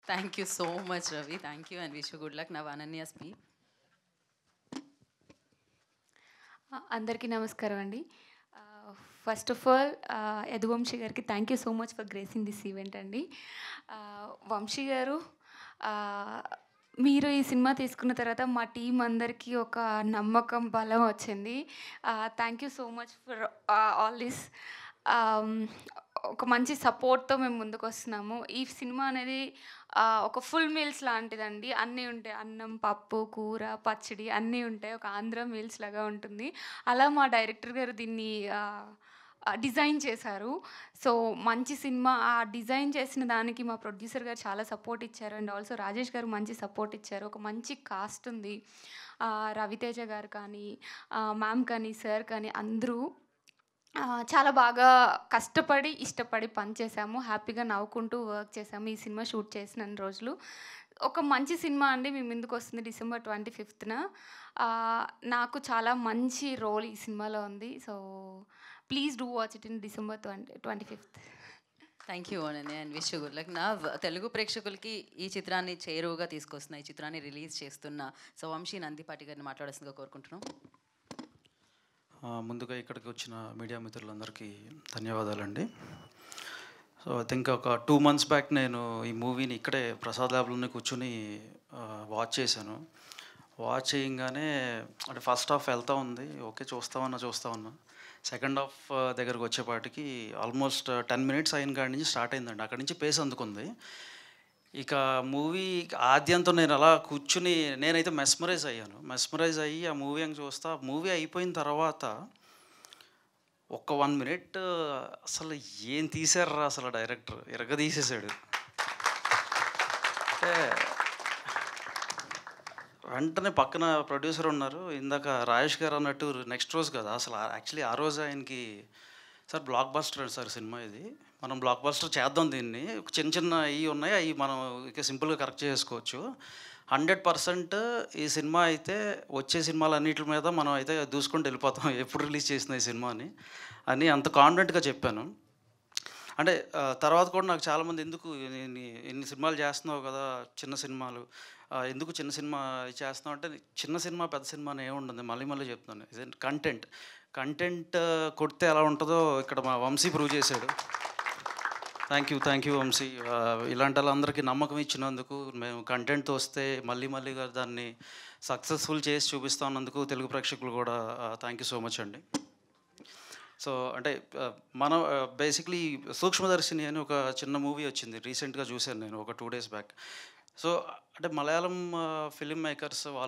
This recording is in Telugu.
Thank you so much Ravi. Thank you and wish you good luck. Now Ananya స్పీ. అందరికీ నమస్కారం అండి. ఫస్ట్ ఆఫ్ ఆల్ యదువంశీ గారికి thank you so much for gracing this event అండి. వంశీ గారు, మీరు ఈ సినిమా తీసుకున్న తర్వాత మా టీం అందరికీ ఒక నమ్మకం, బలం వచ్చింది. Thank you so much for all this. ఒక మంచి సపోర్ట్తో మేము ముందుకు వస్తున్నాము. ఈ సినిమా అనేది ఒక ఫుల్ మీల్స్ లాంటిదండి. అన్నీ ఉంటాయి, అన్నం, పప్పు, కూర, పచ్చడి అన్నీ ఉంటాయి. ఒక ఆంధ్ర మీల్స్ లాగా ఉంటుంది. అలా మా డైరెక్టర్ గారు దీన్ని డిజైన్ చేశారు. సో మంచి సినిమా. ఆ డిజైన్ చేసిన దానికి మా ప్రొడ్యూసర్ గారు చాలా సపోర్ట్ ఇచ్చారు. అండ్ ఆల్సో రాజేష్ గారు మంచి సపోర్ట్ ఇచ్చారు. ఒక మంచి కాస్ట్ ఉంది. రవితేజ గారు కానీ, మ్యామ్ కానీ, సార్ కానీ అందరూ చాలా బాగా కష్టపడి, ఇష్టపడి పనిచేసాము. హ్యాపీగా నవ్వుకుంటూ వర్క్ చేసాము ఈ సినిమా షూట్ చేసినన్ని రోజులు. ఒక మంచి సినిమా అండి మీ ముందుకు వస్తుంది December 25th. నాకు చాలా మంచి రోల్ ఈ సినిమాలో ఉంది. So please do watch it in December 25th. Thank you Ananya and wish you good luck. నా తెలుగు ప్రేక్షకులకి ఈ చిత్రాన్ని చేరువుగా తీసుకొస్తున్న, ఈ చిత్రాన్ని రిలీజ్ చేస్తున్న సో వంశీ నందిపాటి గారిని మాట్లాడాల్సిందిగా కోరుకుంటున్నాం. ముందుగా ఇక్కడికి వచ్చిన మీడియా మిత్రులందరికీ ధన్యవాదాలండి. సో ఐ థింక్ ఒక 2 months బ్యాక్ నేను ఈ మూవీని ఇక్కడే ప్రసాద్ ల్యాబ్లోనే కూర్చొని వాచ్ చేశాను. వాచ్ చేయగానే అంటే ఫస్ట్ హాఫ్ వెళ్తూ ఉంది, ఓకే చూస్తా ఉన్నా. సెకండ్ హాఫ్ దగ్గరకు వచ్చేపాటికి ఆల్మోస్ట్ 10 minutes అయిన కాడి నుంచి స్టార్ట్ అయిందండి. అక్కడి నుంచి పేస్ అందుకుంది. ఇక మూవీ ఆద్యంతో నేను అలా కూర్చుని నేనైతే మెస్మరైజ్ అయ్యి ఆ మూవీ చూస్తా. మూవీ అయిపోయిన తర్వాత ఒక్క 1 minute అసలు ఏం తీశారా అసలు డైరెక్టర్ తీసేసాడు. అంటే వెంటనే పక్కన ప్రొడ్యూసర్ ఉన్నారు. ఇందాక రాజేష్ గారు అన్నట్టు నెక్స్ట్ రోజు కదా అసలు యాక్చువల్లీ ఆ రోజు ఆయనకి sir block buster sir cinema ఇది, మనం బ్లాక్ బస్టర్ చేద్దాం దీన్ని, చిన్న ఇవి ఉన్నాయి అవి మనం ఇక సింపుల్గా కరెక్ట్ చేసుకోవచ్చు. 100% ఈ సినిమా అయితే వచ్చే సినిమాలన్నిటి మీద మనం అయితే దూసుకుంటూ వెళ్ళిపోతాం ఎప్పుడు రిలీజ్ చేసిన ఈ సినిమాని అని అంత కాన్ఫిడెంట్గా చెప్పాను. అంటే తర్వాత కూడా నాకు చాలామంది ఎందుకు ఎన్ని సినిమాలు చేస్తున్నావు కదా చిన్న సినిమాలు, ఎందుకు చిన్న సినిమా చేస్తున్నావు అంటే, చిన్న సినిమా పెద్ద సినిమా అని ఏముంటుంది, మళ్ళీ చెప్తున్నాను. ఇదే కంటెంట్ కొడితే ఎలా ఉంటుందో ఇక్కడ మా వంశీ ప్రూవ్ చేశాడు. Thank you Vamshi. ఇలాంటి వాళ్ళందరికీ నమ్మకం ఇచ్చినందుకు, మేము కంటెంట్తో వస్తే మళ్ళీగా దాన్ని సక్సెస్ఫుల్ చేసి చూపిస్తా ఉన్నందుకు తెలుగు ప్రేక్షకులు కూడా థ్యాంక్ యూ సో మచ్ అండి. సో అంటే మనం బేసిక్లీ సూక్ష్మదర్శిని అని ఒక చిన్న మూవీ వచ్చింది, రీసెంట్గా చూశాను నేను ఒక 2 days బ్యాక్. సో అంటే మలయాళం ఫిలిం మేకర్స్